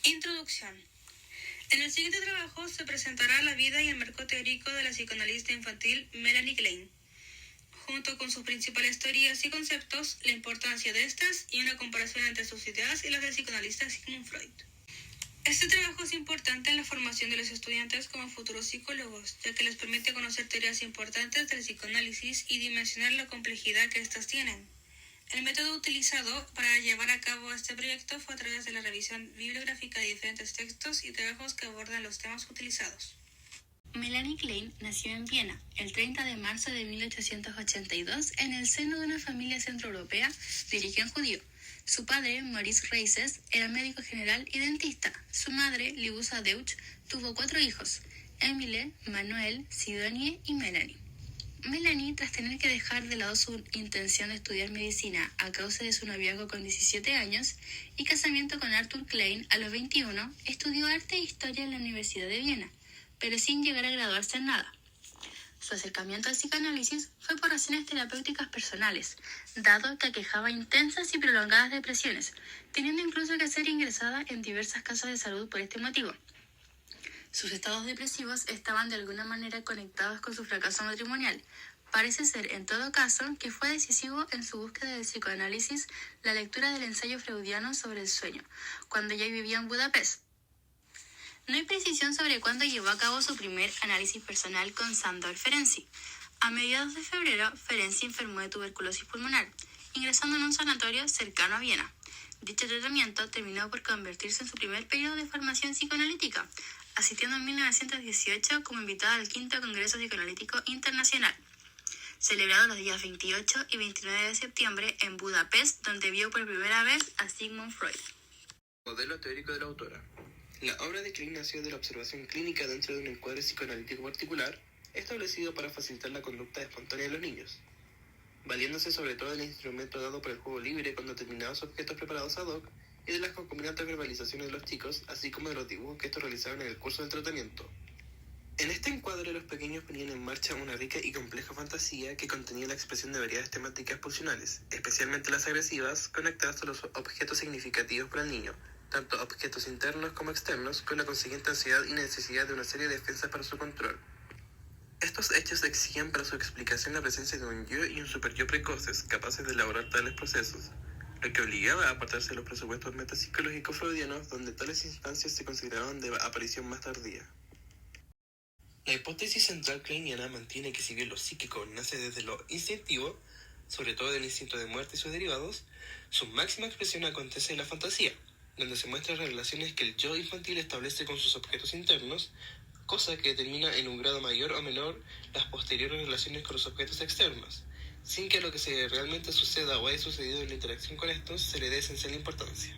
Introducción. En el siguiente trabajo se presentará la vida y el marco teórico de la psicoanalista infantil Melanie Klein, junto con sus principales teorías y conceptos, la importancia de estas y una comparación entre sus ideas y las del psicoanalista Sigmund Freud. Este trabajo es importante en la formación de los estudiantes como futuros psicólogos, ya que les permite conocer teorías importantes del psicoanálisis y dimensionar la complejidad que éstas tienen. El método utilizado para llevar a cabo este proyecto fue a través de la revisión bibliográfica de diferentes textos y trabajos que abordan los temas utilizados. Melanie Klein nació en Viena el 30 de marzo de 1882 en el seno de una familia centroeuropea de origen judío. Su padre, Maurice Reises, era médico general y dentista. Su madre, Libusa Deutsch, tuvo 4 hijos: Emile, Manuel, Sidonie y Melanie. Melanie, tras tener que dejar de lado su intención de estudiar medicina a causa de su noviazgo con 17 años y casamiento con Arthur Klein a los 21, estudió arte e historia en la Universidad de Viena, pero sin llegar a graduarse en nada. Su acercamiento al psicoanálisis fue por razones terapéuticas personales, dado que aquejaba intensas y prolongadas depresiones, teniendo incluso que ser ingresada en diversas casas de salud por este motivo. Sus estados depresivos estaban de alguna manera conectados con su fracaso matrimonial. Parece ser, en todo caso, que fue decisivo en su búsqueda del psicoanálisis la lectura del ensayo freudiano sobre el sueño, cuando ella vivía en Budapest. No hay precisión sobre cuándo llevó a cabo su primer análisis personal con Sándor Ferenczi. A mediados de febrero, Ferenczi enfermó de tuberculosis pulmonar, ingresando en un sanatorio cercano a Viena. Dicho tratamiento terminó por convertirse en su primer periodo de formación psicoanalítica, asistiendo en 1918 como invitada al Quinto Congreso Psicoanalítico Internacional, celebrado los días 28 y 29 de septiembre en Budapest, donde vio por primera vez a Sigmund Freud. Modelo teórico de la autora. La obra de Klein nació de la observación clínica dentro de un encuadre psicoanalítico particular, establecido para facilitar la conducta espontánea de los niños, valiéndose sobre todo del instrumento dado por el juego libre con determinados objetos preparados ad hoc y de las concomitantes verbalizaciones de los chicos, así como de los dibujos que estos realizaban en el curso del tratamiento. En este encuadre, los pequeños ponían en marcha una rica y compleja fantasía que contenía la expresión de variadas temáticas pulsionales, especialmente las agresivas, conectadas a los objetos significativos para el niño, tanto objetos internos como externos, con la consiguiente ansiedad y necesidad de una serie de defensas para su control. Estos hechos exigían para su explicación la presencia de un yo y un superyo precoces, capaces de elaborar tales procesos, lo que obligaba a apartarse de los presupuestos metapsicológicos freudianos, donde tales instancias se consideraban de aparición más tardía. La hipótesis central kleiniana mantiene que si bien lo psíquico nace desde lo instintivo, sobre todo del instinto de muerte y sus derivados, su máxima expresión acontece en la fantasía, donde se muestran relaciones que el yo infantil establece con sus objetos internos, cosa que determina en un grado mayor o menor las posteriores relaciones con los objetos externos, sin que lo que se realmente suceda o haya sucedido en la interacción con estos se le dé esencial importancia.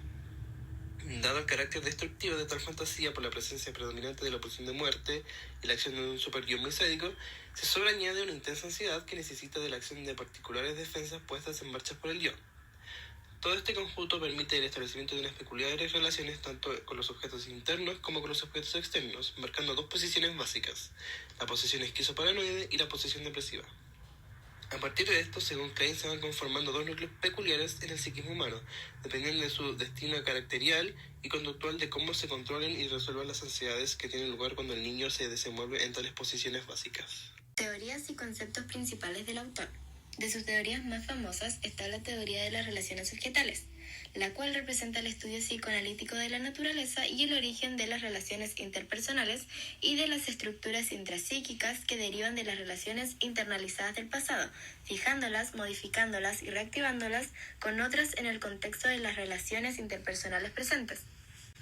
Dado el carácter destructivo de tal fantasía por la presencia predominante de la pulsión de muerte y la acción de un superyo muy sádico, se sobreañade una intensa ansiedad que necesita de la acción de particulares defensas puestas en marcha por el yo. Todo este conjunto permite el establecimiento de unas peculiares relaciones tanto con los objetos internos como con los objetos externos, marcando 2 posiciones básicas: la posición esquizoparanoide y la posición depresiva. A partir de esto, según Klein, se van conformando 2 núcleos peculiares en el psiquismo humano, dependiendo de su destino caracterial y conductual de cómo se controlen y resuelvan las ansiedades que tienen lugar cuando el niño se desenvuelve en tales posiciones básicas. Teorías y conceptos principales del autor. De sus teorías más famosas está la teoría de las relaciones objetales, la cual representa el estudio psicoanalítico de la naturaleza y el origen de las relaciones interpersonales y de las estructuras intrapsíquicas que derivan de las relaciones internalizadas del pasado, fijándolas, modificándolas y reactivándolas con otras en el contexto de las relaciones interpersonales presentes.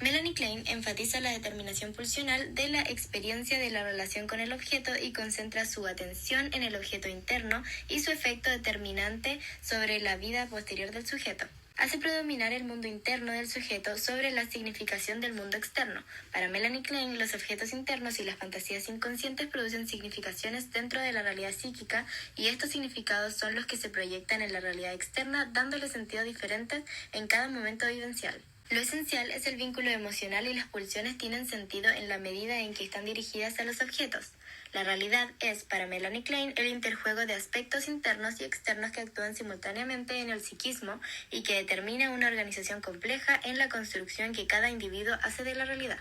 Melanie Klein enfatiza la determinación pulsional de la experiencia de la relación con el objeto y concentra su atención en el objeto interno y su efecto determinante sobre la vida posterior del sujeto. Hace predominar el mundo interno del sujeto sobre la significación del mundo externo. Para Melanie Klein, los objetos internos y las fantasías inconscientes producen significaciones dentro de la realidad psíquica y estos significados son los que se proyectan en la realidad externa, dándole sentido diferentes en cada momento vivencial. Lo esencial es el vínculo emocional y las pulsiones tienen sentido en la medida en que están dirigidas a los objetos. La realidad es, para Melanie Klein, el interjuego de aspectos internos y externos que actúan simultáneamente en el psiquismo y que determina una organización compleja en la construcción que cada individuo hace de la realidad.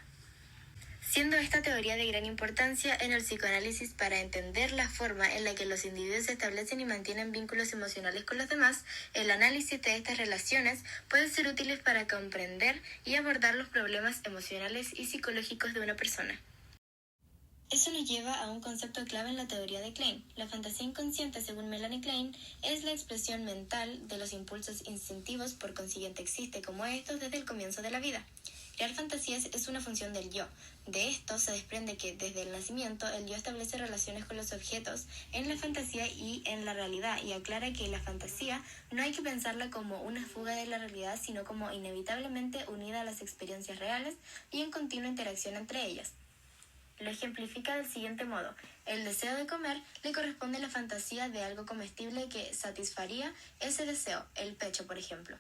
Siendo esta teoría de gran importancia en el psicoanálisis para entender la forma en la que los individuos establecen y mantienen vínculos emocionales con los demás, el análisis de estas relaciones puede ser útil para comprender y abordar los problemas emocionales y psicológicos de una persona. Eso nos lleva a un concepto clave en la teoría de Klein. La fantasía inconsciente, según Melanie Klein, es la expresión mental de los impulsos instintivos, por consiguiente existe como estos desde el comienzo de la vida. Crear fantasías es una función del yo. De esto se desprende que desde el nacimiento el yo establece relaciones con los objetos en la fantasía y en la realidad, y aclara que la fantasía no hay que pensarla como una fuga de la realidad, sino como inevitablemente unida a las experiencias reales y en continua interacción entre ellas. Lo ejemplifica del siguiente modo: el deseo de comer le corresponde a la fantasía de algo comestible que satisfaría ese deseo, el pecho, por ejemplo.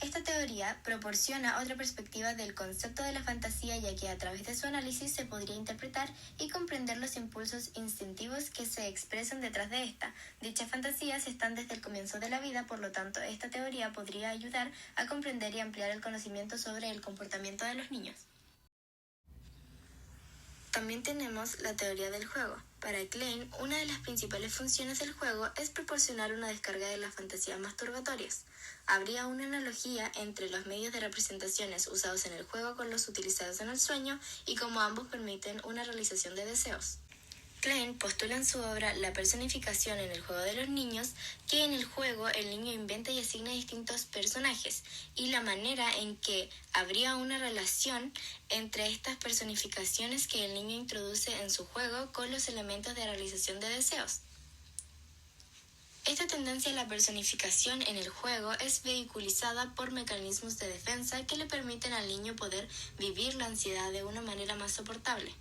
Esta teoría proporciona otra perspectiva del concepto de la fantasía, ya que a través de su análisis se podría interpretar y comprender los impulsos instintivos que se expresan detrás de esta. Dichas fantasías están desde el comienzo de la vida, por lo tanto, esta teoría podría ayudar a comprender y ampliar el conocimiento sobre el comportamiento de los niños. También tenemos la teoría del juego. Para Klein, una de las principales funciones del juego es proporcionar una descarga de las fantasías masturbatorias. Habría una analogía entre los medios de representaciones usados en el juego con los utilizados en el sueño y cómo ambos permiten una realización de deseos. Klein postula en su obra la personificación en el juego de los niños, que en el juego el niño inventa y asigna distintos personajes, y la manera en que habría una relación entre estas personificaciones que el niño introduce en su juego con los elementos de realización de deseos. Esta tendencia a la personificación en el juego es vehiculizada por mecanismos de defensa que le permiten al niño poder vivir la ansiedad de una manera más soportable.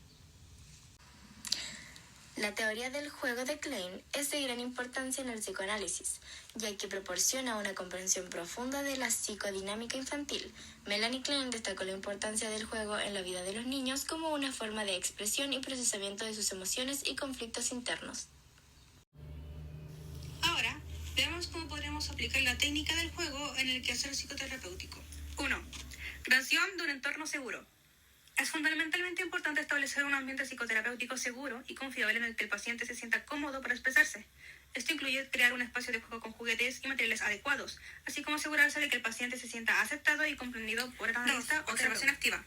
La teoría del juego de Klein es de gran importancia en el psicoanálisis, ya que proporciona una comprensión profunda de la psicodinámica infantil. Melanie Klein destacó la importancia del juego en la vida de los niños como una forma de expresión y procesamiento de sus emociones y conflictos internos. Ahora, veamos cómo podremos aplicar la técnica del juego en el quehacer psicoterapéutico. 1. Creación de un entorno seguro. Es fundamentalmente importante establecer un ambiente psicoterapéutico seguro y confiable en el que el paciente se sienta cómodo para expresarse. Esto incluye crear un espacio de juego con juguetes y materiales adecuados, así como asegurarse de que el paciente se sienta aceptado y comprendido por el analista. Observación activa.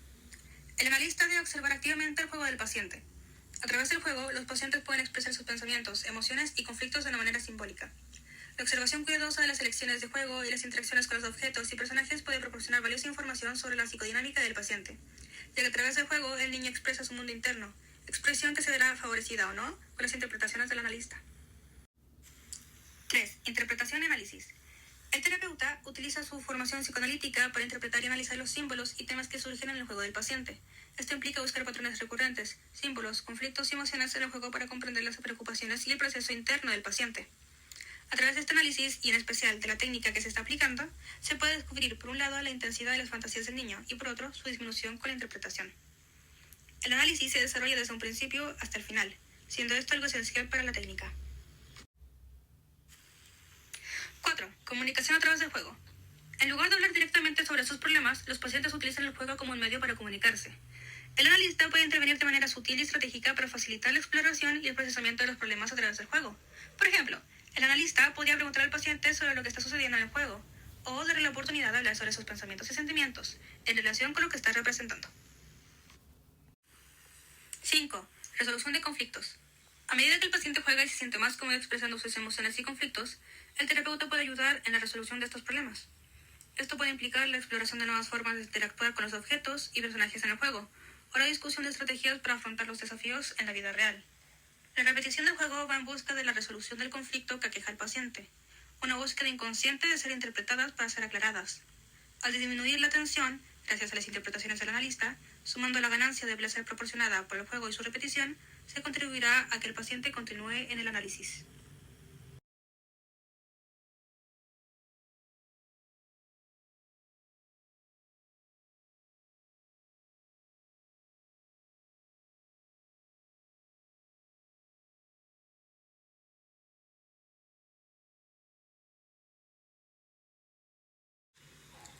El analista debe observar activamente el juego del paciente. A través del juego, los pacientes pueden expresar sus pensamientos, emociones y conflictos de una manera simbólica. La observación cuidadosa de las elecciones de juego y las interacciones con los objetos y personajes puede proporcionar valiosa información sobre la psicodinámica del paciente, ya que a través del juego el niño expresa su mundo interno, expresión que se verá favorecida o no con las interpretaciones del analista. 3. Interpretación y análisis. El terapeuta utiliza su formación psicoanalítica para interpretar y analizar los símbolos y temas que surgen en el juego del paciente. Esto implica buscar patrones recurrentes, símbolos, conflictos y emociones en el juego para comprender las preocupaciones y el proceso interno del paciente. A través de este análisis, y en especial de la técnica que se está aplicando, se puede descubrir, por un lado, la intensidad de las fantasías del niño y, por otro, su disminución con la interpretación. El análisis se desarrolla desde un principio hasta el final, siendo esto algo esencial para la técnica. 4. Comunicación a través del juego. En lugar de hablar directamente sobre sus problemas, los pacientes utilizan el juego como un medio para comunicarse. El analista puede intervenir de manera sutil y estratégica para facilitar la exploración y el procesamiento de los problemas a través del juego. Por ejemplo, el analista podría preguntar al paciente sobre lo que está sucediendo en el juego, o darle la oportunidad de hablar sobre sus pensamientos y sentimientos, en relación con lo que está representando. 5. Resolución de conflictos. A medida que el paciente juega y se siente más cómodo expresando sus emociones y conflictos, el terapeuta puede ayudar en la resolución de estos problemas. Esto puede implicar la exploración de nuevas formas de interactuar con los objetos y personajes en el juego, o la discusión de estrategias para afrontar los desafíos en la vida real. La repetición del juego va en busca de la resolución del conflicto que aqueja al paciente, una búsqueda inconsciente de ser interpretadas para ser aclaradas. Al disminuir la tensión, gracias a las interpretaciones del analista, sumando la ganancia de placer proporcionada por el juego y su repetición, se contribuirá a que el paciente continúe en el análisis.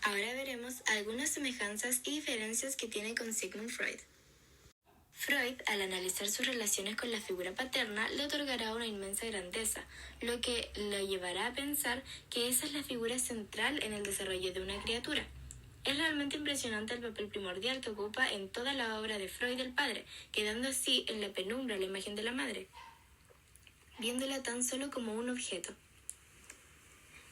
Ahora veremos algunas semejanzas y diferencias que tiene con Sigmund Freud. Freud, al analizar sus relaciones con la figura paterna, le otorgará una inmensa grandeza, lo que lo llevará a pensar que esa es la figura central en el desarrollo de una criatura. Es realmente impresionante el papel primordial que ocupa en toda la obra de Freud el padre, quedando así en la penumbra la imagen de la madre, viéndola tan solo como un objeto.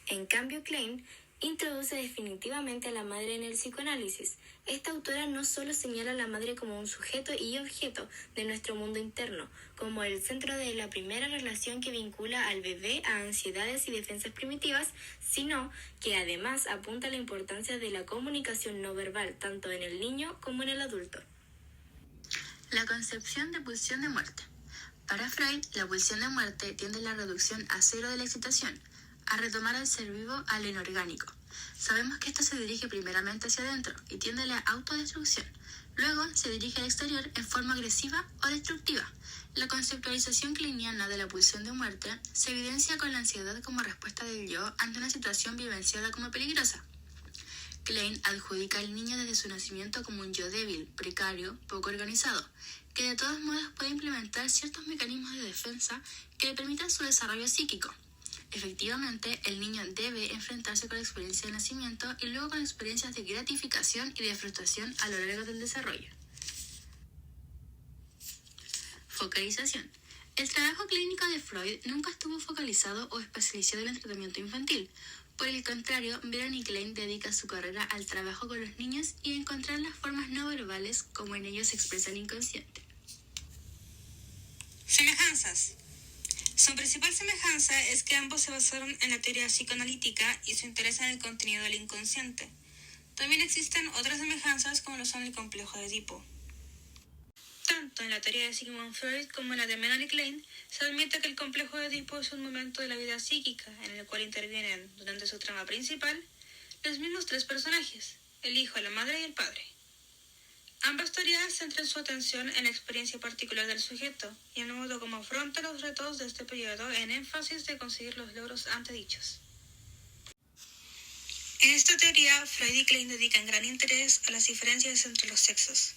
En cambio, Klein introduce definitivamente a la madre en el psicoanálisis. Esta autora no solo señala a la madre como un sujeto y objeto de nuestro mundo interno, como el centro de la primera relación que vincula al bebé a ansiedades y defensas primitivas, sino que además apunta a la importancia de la comunicación no verbal, tanto en el niño como en el adulto. La concepción de pulsión de muerte. Para Freud, la pulsión de muerte tiende a la reducción a cero de la excitación, a retomar al ser vivo al inorgánico. Sabemos que esta se dirige primeramente hacia adentro y tiende a la autodestrucción. Luego se dirige al exterior en forma agresiva o destructiva. La conceptualización kleiniana de la pulsión de muerte se evidencia con la ansiedad como respuesta del yo ante una situación vivenciada como peligrosa. Klein adjudica al niño desde su nacimiento como un yo débil, precario, poco organizado, que de todos modos puede implementar ciertos mecanismos de defensa que le permitan su desarrollo psíquico. Efectivamente, el niño debe enfrentarse con la experiencia de nacimiento y luego con experiencias de gratificación y de frustración a lo largo del desarrollo. Focalización. El trabajo clínico de Freud nunca estuvo focalizado o especializado en el tratamiento infantil. Por el contrario, Melanie Klein dedica su carrera al trabajo con los niños y a encontrar las formas no verbales como en ellos se expresa el inconsciente. Semejanzas. Su principal semejanza es que ambos se basaron en la teoría psicoanalítica y su interés en el contenido del inconsciente. También existen otras semejanzas como lo son el complejo de Edipo. Tanto en la teoría de Sigmund Freud como en la de Melanie Klein, se admite que el complejo de Edipo es un momento de la vida psíquica en el cual intervienen, durante su trama principal, los mismos tres personajes, el hijo, la madre y el padre. Ambas teorías centran su atención en la experiencia particular del sujeto y en el modo como afronta los retos de este periodo en énfasis de conseguir los logros antedichos. En esta teoría, Freud y Klein dedican gran interés a las diferencias entre los sexos.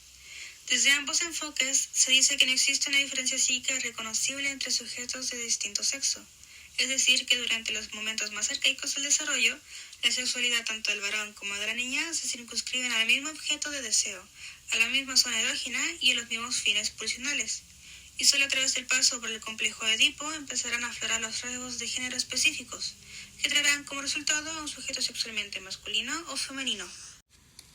Desde ambos enfoques, se dice que no existe una diferencia psíquica reconocible entre sujetos de distinto sexo, es decir, que durante los momentos más arcaicos del desarrollo, la sexualidad tanto del varón como de la niña se circunscriben al mismo objeto de deseo, a la misma zona erógena y a los mismos fines pulsionales, y solo a través del paso por el complejo de Edipo empezarán a aflorar los rasgos de género específicos, que traerán como resultado a un sujeto sexualmente masculino o femenino.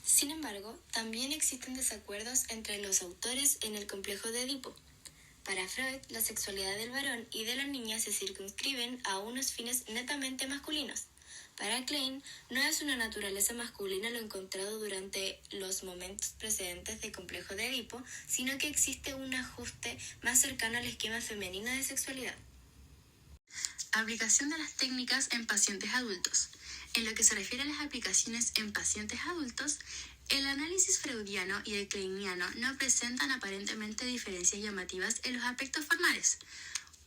Sin embargo, también existen desacuerdos entre los autores en el complejo de Edipo. Para Freud, la sexualidad del varón y de la niña se circunscriben a unos fines netamente masculinos. Para Klein, no es una naturaleza masculina lo encontrado durante los momentos precedentes del complejo de Edipo, sino que existe un ajuste más cercano al esquema femenino de sexualidad. Aplicación de las técnicas en pacientes adultos. En lo que se refiere a las aplicaciones en pacientes adultos, el análisis freudiano y el kleiniano no presentan aparentemente diferencias llamativas en los aspectos formales.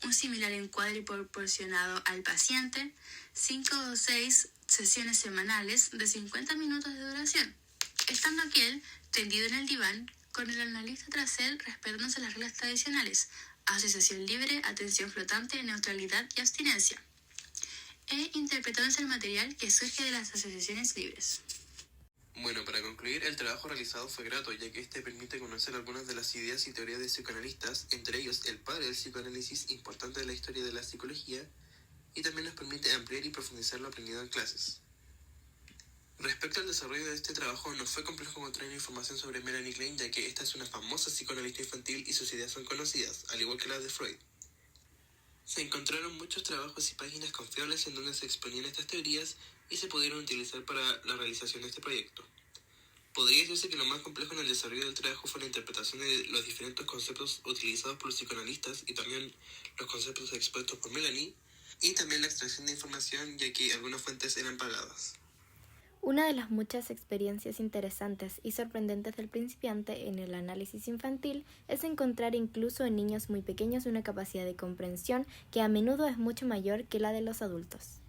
Un similar encuadre proporcionado al paciente, 5 o 6 sesiones semanales de 50 minutos de duración, estando aquel tendido en el diván con el analista tras él respetándose las reglas tradicionales, asociación libre, atención flotante, neutralidad y abstinencia, e interpretándose el material que surge de las asociaciones libres. Bueno, para concluir, el trabajo realizado fue grato, ya que este permite conocer algunas de las ideas y teorías de psicoanalistas, entre ellos el padre del psicoanálisis, importante de la historia de la psicología, y también nos permite ampliar y profundizar lo aprendido en clases. Respecto al desarrollo de este trabajo, no fue complejo encontrar información sobre Melanie Klein, ya que esta es una famosa psicoanalista infantil y sus ideas son conocidas, al igual que las de Freud. Se encontraron muchos trabajos y páginas confiables en donde se exponían estas teorías y se pudieron utilizar para la realización de este proyecto. Podría decirse que lo más complejo en el desarrollo del trabajo fue la interpretación de los diferentes conceptos utilizados por los psicoanalistas y también los conceptos expuestos por Melanie, y también la extracción de información, ya que algunas fuentes eran pagadas. Una de las muchas experiencias interesantes y sorprendentes del principiante en el análisis infantil es encontrar incluso en niños muy pequeños una capacidad de comprensión que a menudo es mucho mayor que la de los adultos.